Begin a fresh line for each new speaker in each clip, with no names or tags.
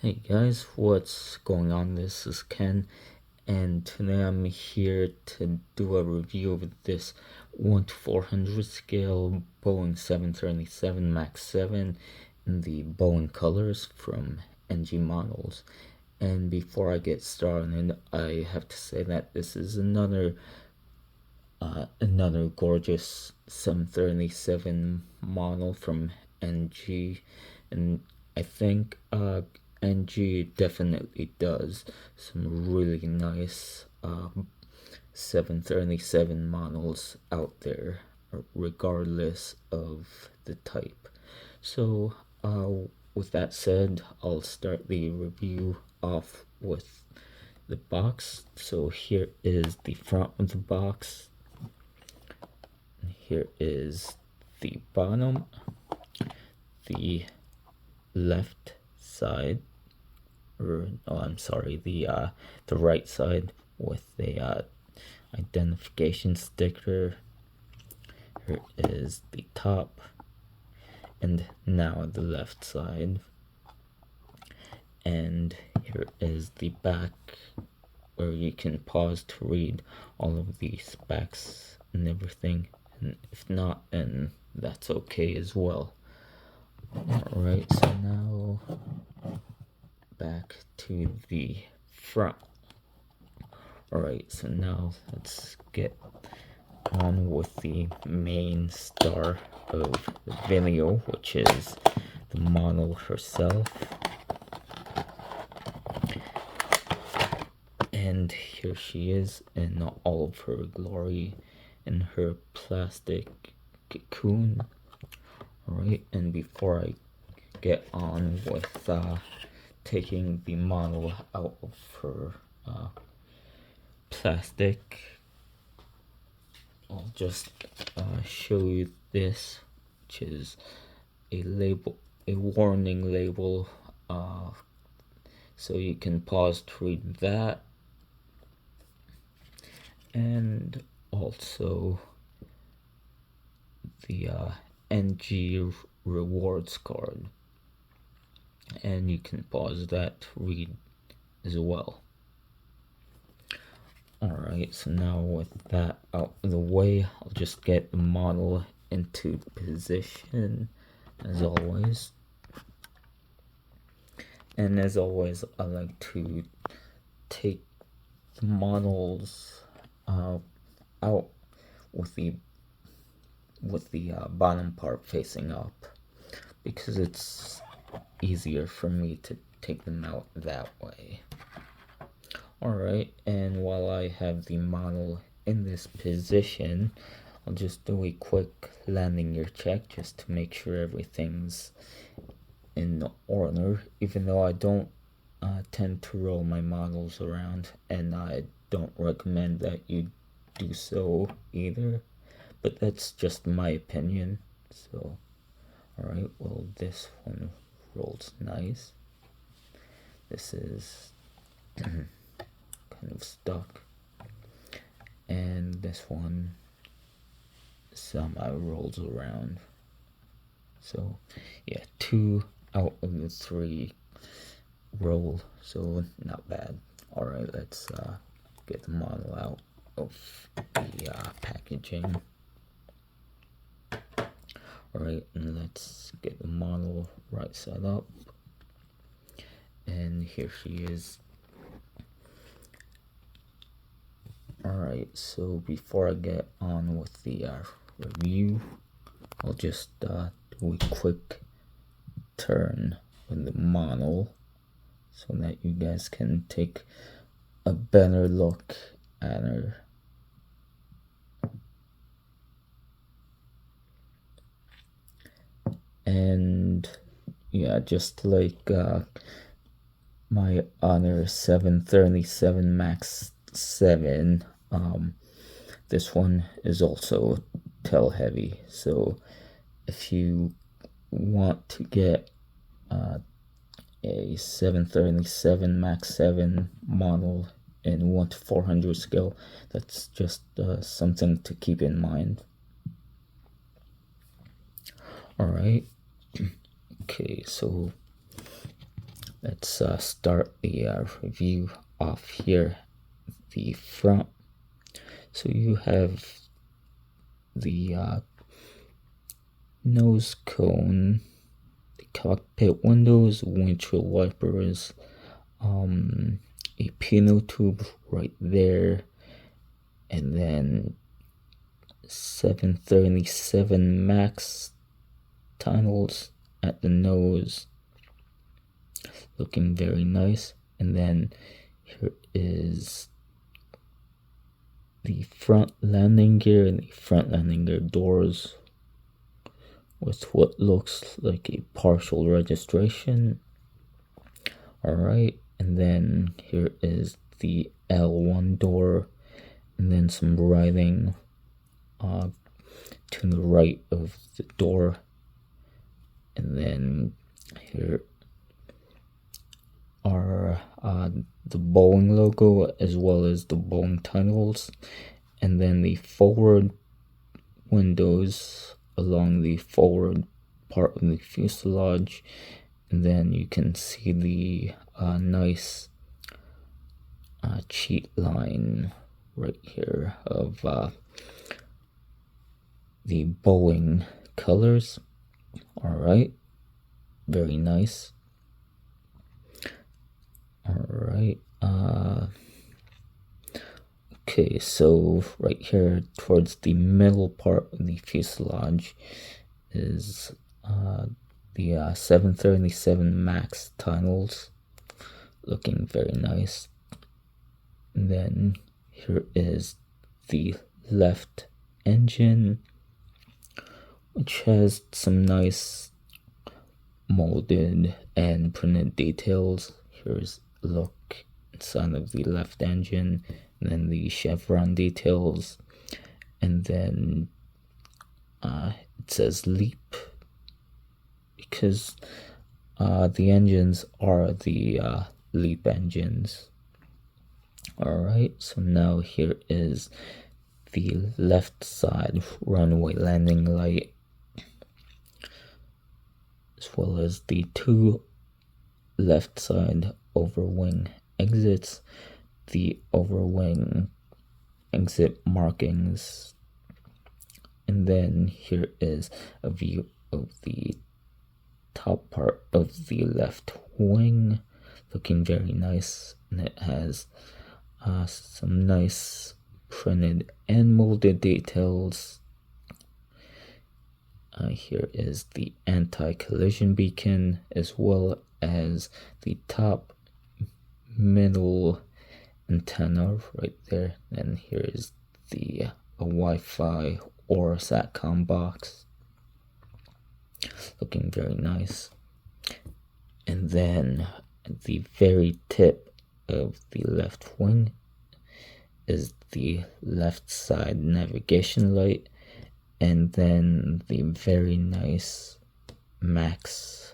Hey guys, what's going on? This is Ken, and today I'm here to do a review of this 1:400 scale Boeing 737 MAX 7 in the Boeing colors from NG models. And before I get started, I have to say that this is another gorgeous 737 model from NG, and I think NG definitely does some really nice 737 models out there, regardless of the type. So with that said, I'll start the review off with the box. So here is the front of the box. Here is the bottom, the left side, or no, I'm sorry, the right side with a identification sticker. Here is the top, and now the left side, and here is the back, where you can pause to read all of the specs and everything, and if not, then that's okay as well. Alright, so now back to the front. Alright, so now let's get on with the main star of the video, which is the model herself. And here she is in all of her glory, in her plastic cocoon. Alright, and before I get on with taking the model out of her plastic, I'll just show you this, which is a label, a warning label, so you can pause to read that, and also the NG rewards card, and you can pause that to read as well. Alright, so now with that out of the way, I'll just get the model into position as always. And as always, I like to take the models out with the bottom part facing up, because it's easier for me to take them out that way. Alright, and while I have the model in this position, I'll just do a quick landing gear check just to make sure everything's in order, even though I don't tend to roll my models around, and I don't recommend that you do so either, but that's just my opinion. So alright, well, this one rolls nice. This is kind of stuck, and this one semi rolls around. So yeah, 2 out of the 3 roll, so not bad. Alright, let's get the model out of the packaging. Alright, and let's get the model right side up, and here she is. Alright, so before I get on with the review, I'll just do a quick turn with the model so that you guys can take a better look at her. And yeah, just like my other 737 MAX 7, this one is also tail heavy, so if you want to get a 737 MAX 7 model in 1:400 scale, that's just something to keep in mind. Alright, okay, so let's start the review off here. The front. So you have the nose cone, the cockpit windows, windshield wipers, a piano tube right there, and then 737 MAX tunnels at the nose, looking very nice. And then here is the front landing gear and the front landing gear doors with what looks like a partial registration. Alright, and then here is the L1 door, and then some writing to the right of the door. And then here are the Boeing logo as well as the Boeing tunnels, and then the forward windows along the forward part of the fuselage. And then you can see the nice cheat line right here of the Boeing colors. Alright, very nice. Alright, okay, so right here towards the middle part of the fuselage is the 737 MAX tunnels, looking very nice. And then here is the left engine, which has some nice molded and printed details. Here's a look inside of the left engine, and then the chevron details, and then it says LEAP because the engines are the LEAP engines. Alright, so now here is the left side runway landing light, as well as the two left side overwing exits, the overwing exit markings, and then here is a view of the top part of the left wing, looking very nice, and it has some nice printed and molded details. Here is the anti-collision beacon, as well as the top middle antenna right there. And here is the Wi-Fi or SATCOM box, looking very nice. And then at the very tip of the left wing is the left side navigation light, and then the very nice MAX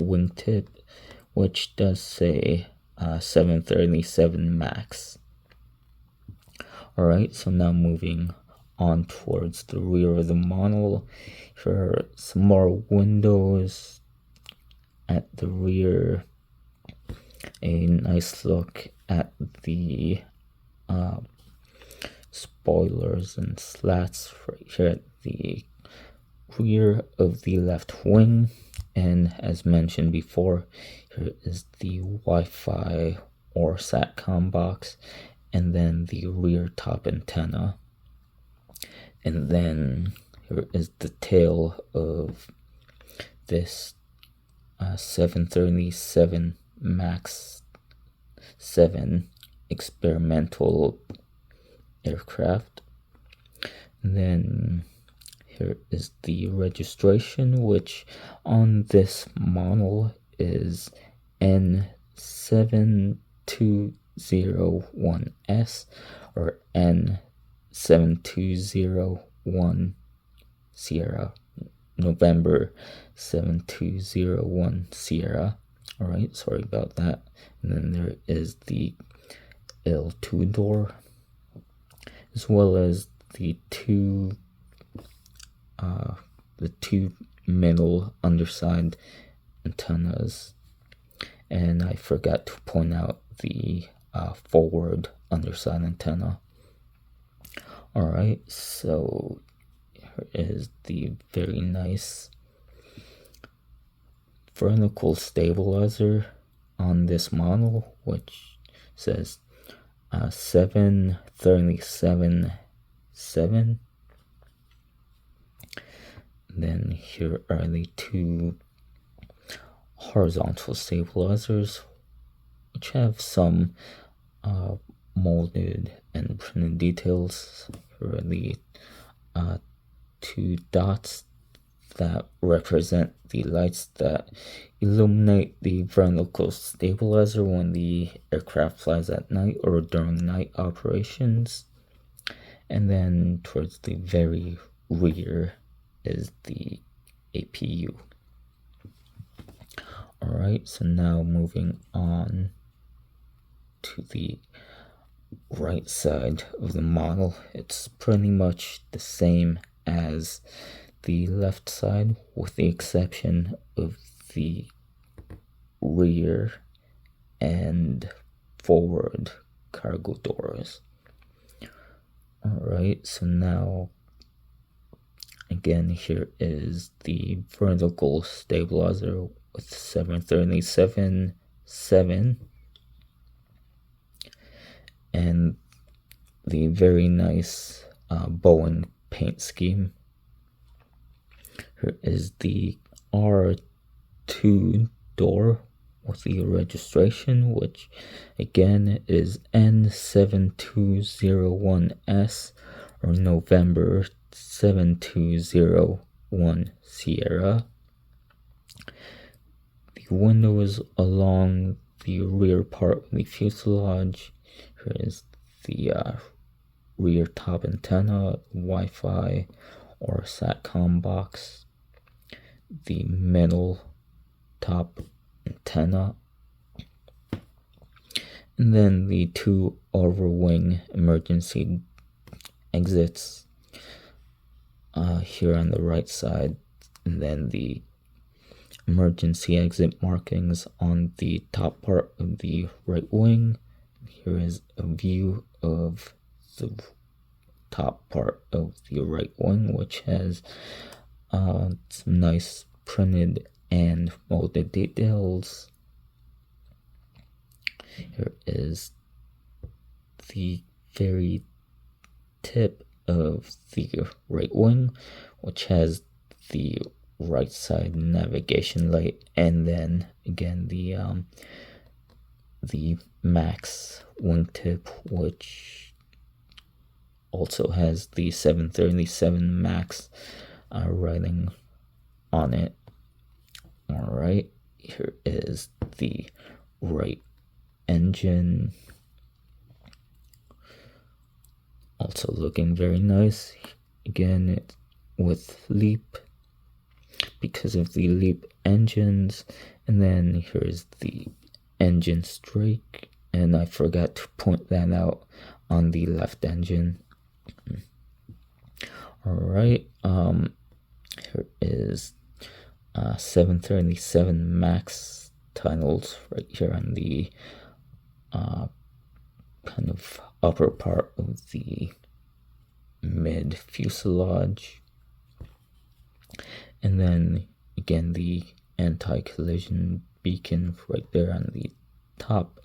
wingtip, which does say 737 MAX. Alright, so now moving on towards the rear of the model. Here are some more windows at the rear. A nice look at the spoilers and slats right here at the rear of the left wing. And as mentioned before, here is the Wi-Fi or SATCOM box, and then the rear top antenna. And then here is the tail of this 737 MAX 7 experimental aircraft. And then here is the registration, which on this model is N7201S or N7201 Sierra, November 7201 Sierra. Alright, sorry about that. And then there is the L2 door, as well as the two middle underside antennas, And I forgot to point out the forward underside antenna. Alright, so here is the very nice vertical stabilizer on this model, which says 737-7. Then here are the two horizontal stabilizers, which have some molded and printed details. Here are the two dots that represent the lights that illuminate the vertical stabilizer when the aircraft flies at night or during night operations. And then towards the very rear is the APU. Alright, so now moving on to the right side of the model. It's pretty much the same as the left side, with the exception of the rear and forward cargo doors. Alright, so now again, here is the vertical stabilizer with 737-7 and the very nice Boeing paint scheme. Here is the R2 door with the registration, which again is N7201S, or November 7201 Sierra. The windows along the rear part of the fuselage. Here is the rear top antenna, Wi-Fi or SATCOM box, the middle top antenna, and then the two overwing emergency exits here on the right side, and then the emergency exit markings on the top part of the right wing. Here is a view of the top part of the right wing, which has some nice printed and molded details. Here is the very tip of the right wing, which has the right side navigation light, and then again the max wingtip, which also has the 737 max writing on it. Alright, here is the right engine, also looking very nice. Again, it with LEAP because of the LEAP engines. And then here's the engine strake, and I forgot to point that out on the left engine. Alright, here is 737 Max titles right here on the kind of upper part of the mid fuselage. And then again the anti-collision beacon right there on the top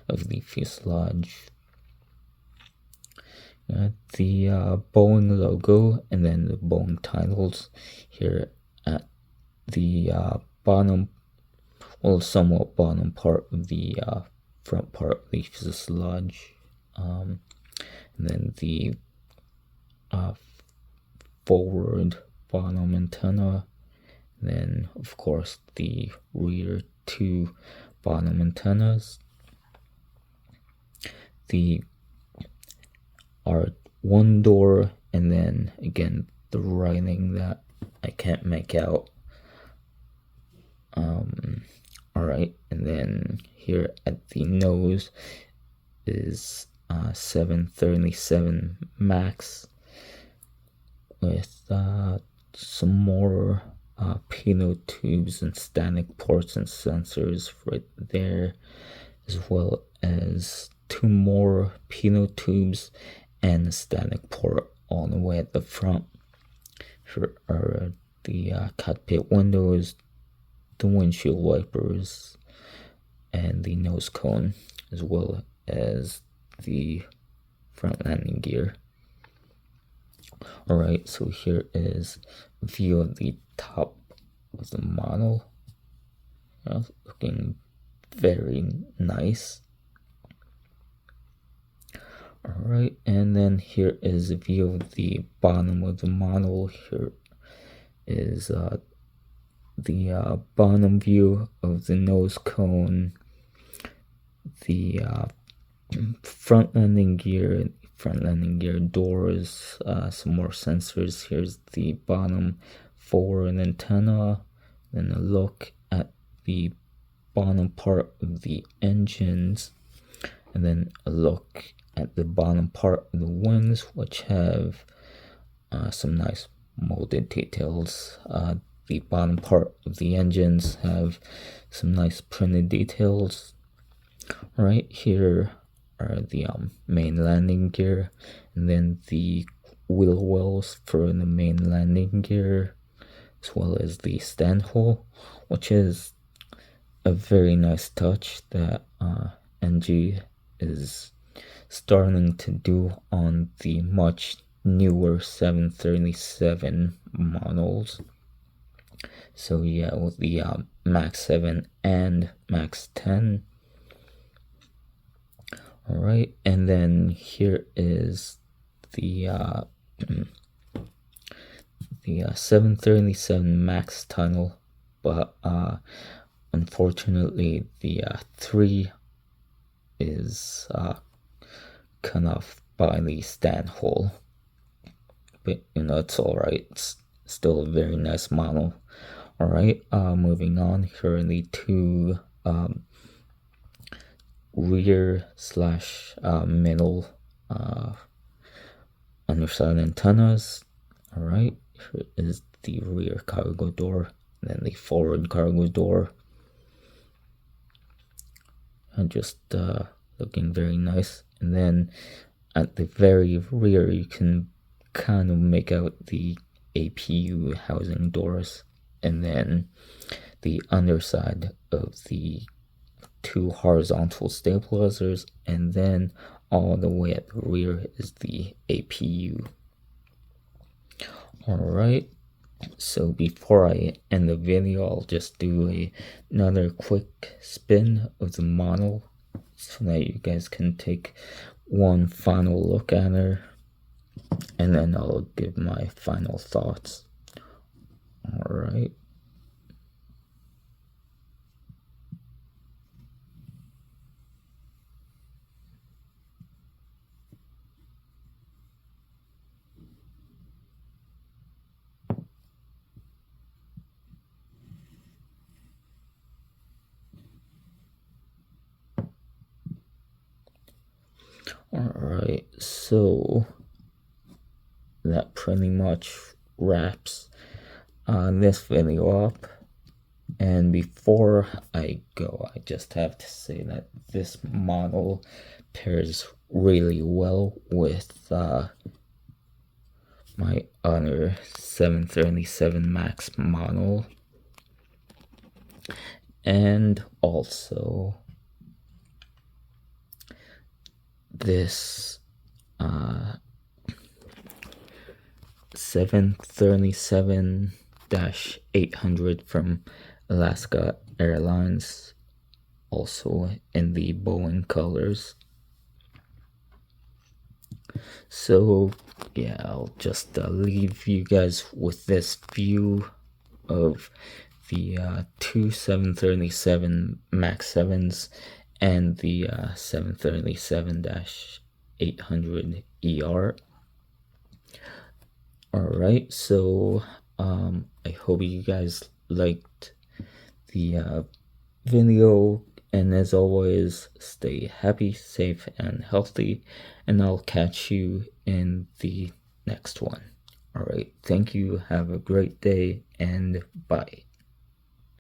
of the fuselage. The Boeing logo, and then the Boeing titles here at the bottom, well, somewhat bottom part of the front part of the fuselage, and then the forward bottom antenna, and then of course the rear two bottom antennas. The R1 door, and then again the writing that I can't make out. Alright, and then here at the nose is 737 Max with some more pitot tubes and static ports and sensors right there, as well as 2 more pitot tubes and a static port all the way at the front. Here are the cockpit windows, the windshield wipers, and the nose cone, as well as the front landing gear. Alright, so here is a view of the top of the model. Looking very nice. Alright, and then here is a view of the bottom of the model. Here is the bottom view of the nose cone, the front landing gear doors, some more sensors. Here's the bottom forward antenna, then a look at the bottom part of the engines, and then a look at the bottom part of the wings, which have some nice molded details. The bottom part of the engines have some nice printed details. Right here are the main landing gear, and then the wheel wells for the main landing gear, as well as the stand hole, which is a very nice touch that NG is starting to do on the much newer 737 models. So yeah, with the Max 7 and Max 10. Alright, and then here is the 737 Max tunnel, but unfortunately the 3 is cut off by the stand hole. But it's alright, it's still a very nice model. Alright, moving on, here are the 2 rear / middle underside antennas. Alright, here is the rear cargo door, and then the forward cargo door, and just looking very nice. And then at the very rear you can kind of make out the APU housing doors, and then the underside of the 2 horizontal stabilizers, and then all the way at the rear is the APU. Alright, so before I end the video, I'll just do another quick spin of the model so that you guys can take one final look at her, and then I'll give my final thoughts. Alright. Alright, so that pretty much wraps this video up. And before I go, I just have to say that this model pairs really well with my other 737 Max model, and also this 737-800 from Alaska Airlines, also in the Boeing colors. So yeah, I'll just leave you guys with this view of the 2 737 Max 7s and the 737-800 ER. Alright, so I hope you guys liked the video, and as always, stay happy, safe, and healthy, and I'll catch you in the next one. Alright, thank you, have a great day, and bye.